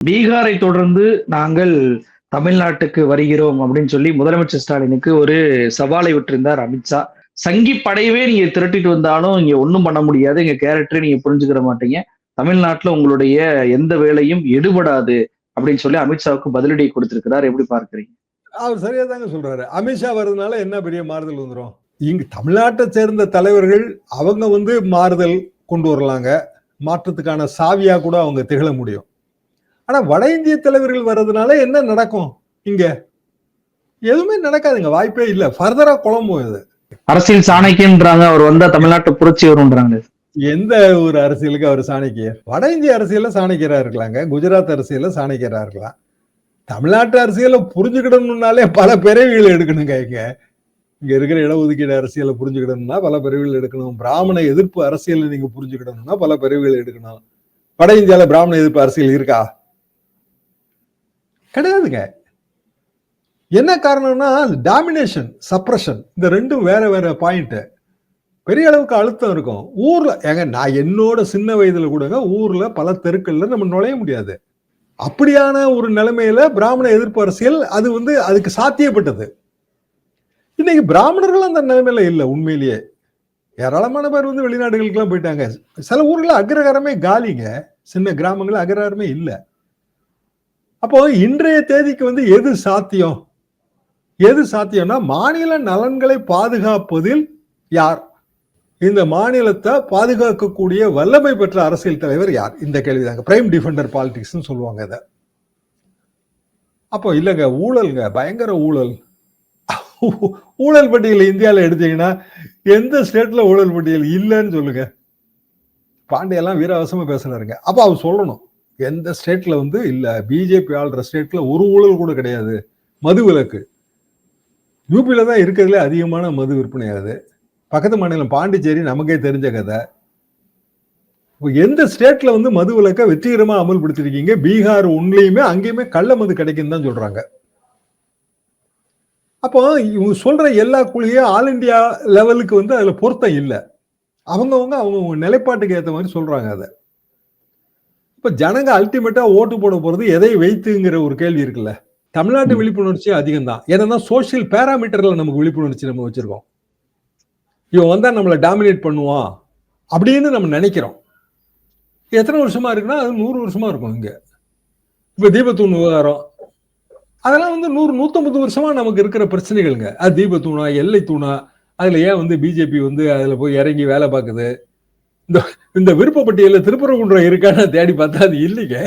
பீகாரை தொடர்ந்து நாங்கள் தமிழ்நாட்டுக்கு வருகிறோம் அப்படின்னு சொல்லி முதலமைச்சர் ஸ்டாலினுக்கு ஒரு சவாலை விட்டிருந்தார் அமித்ஷா. சங்கி படையவே நீங்க திரட்டிட்டு வந்தாலும் இங்க ஒண்ணும் பண்ண முடியாது, எங்க கேரக்டரை நீங்க புரிஞ்சுக்கிற மாட்டீங்க, தமிழ்நாட்டுல உங்களுடைய எந்த வேலையும் எடுபடாது அப்படின்னு சொல்லி அமித்ஷாவுக்கு பதிலடி கொடுத்திருக்கிறார். எப்படி பார்க்கிறீங்க? அவர் சரியா தாங்க சொல்றாரு. அமித்ஷா வர்றதுனால என்ன பெரிய மாறுதல் வந்துடும்? இங்க தமிழ்நாட்டை சேர்ந்த தலைவர்கள் அவங்க மாறுதல் கொண்டு வரலாங்க, மாற்றத்துக்கான சாவியா கூட அவங்க திகழ முடியும். ஆனா வட இந்திய தலைவர்கள் வர்றதுனால என்ன நடக்கும்? இங்க எதுவுமே நடக்காதுங்க, வாய்ப்பே இல்ல. ஃபர்தரா குழம்பும் இது. அரசியல் சாணக்கியன்றாங்க, அவர் வந்தா தமிழ்நாட்டு புரட்சி வரும்ன்றாங்க. எந்த ஒரு அரசியலுக்கு அவர் சாணக்கியர்? வட இந்திய அரசியல்ல சாணக்கியரா இருக்கலாங்க, குஜராத் அரசியல்ல சாணக்கியரா இருக்கலாம். தமிழ்நாட்டு அரசியலை புரிஞ்சுக்கிடணும்னாலே பல பிறவிகள் எடுக்கணுங்க. இங்க இருக்கிற இடஒதுக்கீடு அரசியலை புரிஞ்சுக்கிடணும்னா பல பிரிவுகள் எடுக்கணும். பிராமண எதிர்ப்பு அரசியலை நீங்க புரிஞ்சுக்கிடணும்னா பல பிரிவுகள் எடுக்கணும். வட இந்தியால பிராமண எதிர்ப்பு அரசியல் இருக்கா? கிடையாதுங்க. என்ன காரணம்னா டாமினேஷன், சப்ரஷன், இந்த ரெண்டும் வேற வேற பாயிண்ட். பெரிய அளவுக்கு அழுத்தம் இருக்கும் ஊர்ல. ஏங்க நான் என்னோட சின்ன வயதுல கூடங்க ஊர்ல பல தெருக்கள்ல நம்ம நுழைய முடியாது. அப்படியான ஒரு நிலைமையில பிராமண எதிர்ப்பு அரசியல் அதுக்கு சாத்தியப்பட்டது. இன்னைக்கு பிராமணர்கள் அந்த நிலைமையில இல்ல. உண்மையிலேயே ஏராளமான பேர் வெளிநாடுகளுக்கு எல்லாம் போயிட்டாங்க. சில ஊர்ல அக்ரகாரமே காலிங்க, சின்ன கிராமங்கள் அக்ரகாரமே இல்ல. அப்போ இன்றைய தேதிக்கு எது சாத்தியம்? எது சாத்தியம்னா மாநில நலன்களை பாதுகாப்பதில் யார், இந்த மாநிலத்தை பாதுகாக்கக்கூடிய வல்லமை பெற்ற அரசியல் தலைவர் யார்? இந்த கேள்விதாங்க. பிரைம் டிஃபெண்டர் பாலிடிக்ஸ் சொல்லுவாங்க இத. அப்போ இல்லங்க, ஊழல்ங்க, பயங்கர ஊழல். ஊழல் பட்டியல் இந்தியாவில் எடுத்தீங்கன்னா எந்த ஸ்டேட்ல ஊழல் பட்டியல் இல்லைன்னு சொல்லுங்க. பாண்டியெல்லாம் வீரவசமா பேசுறாருங்க. அப்ப அவர் சொல்லணும் எந்த ஸ்டேட்ல இல்ல, பிஜேபி ஆளுற ஸ்டேட்ல ஒரு ஊழல் கூட கிடையாது. மது விலக்கு யூபியில தான் இருக்கிறதுல அதிகமான மது விற்பனை ஆகுது. பக்கத்து மாநிலம் பாண்டிச்சேரி நமக்கே தெரிஞ்ச கதை. எந்த ஸ்டேட்ல மது விலக்க வெற்றிகரமா அமல்படுத்திருக்கீங்க? பீகார் ஒன்லையுமே அங்கேயுமே கள்ள மது கிடைக்குன்னு தான் சொல்றாங்க. அப்போ இவங்க சொல்ற எல்லா குழியும் ஆல் இண்டியா லெவலுக்கு அதுல பொருத்தம் இல்லை. அவங்க நிலைப்பாட்டுக்கு ஏற்ற மாதிரி சொல்றாங்க. அதை இப்ப ஜனங்க அல்டிமேட்டா ஓட்டு போட போறது எதை வைத்துங்கிற ஒரு கேள்வி இருக்குல்ல. தமிழ்நாட்டு விழிப்புணர்ச்சி அதிகம் தான். ஏன்னா சோசியல் பேராமீட்டர்ல நமக்கு விழிப்புணர்ச்சி நம்ம வச்சிருக்கோம். இவன் வந்தா நம்மளை டாமினேட் பண்ணுவான் அப்படின்னு நம்ம நினைக்கிறோம். எத்தனை வருஷமா இருக்குன்னா அது 100 வருஷமா இருக்கும். இங்க இப்ப தீபத்தூண் விவகாரம், அதெல்லாம் 100, 150 வருஷமா நமக்கு இருக்கிற பிரச்சனைகள்ங்க. அது தீபத்தூணா, எல்லை தூணா, அதுல ஏன் பிஜேபி அதுல போய் இறங்கி வேலை பார்க்குது? இந்த விருப்ப பட்டியல திருப்பரங்குன்றம் இருக்கான்னு தேடி பார்த்தா அது இல்லைங்க.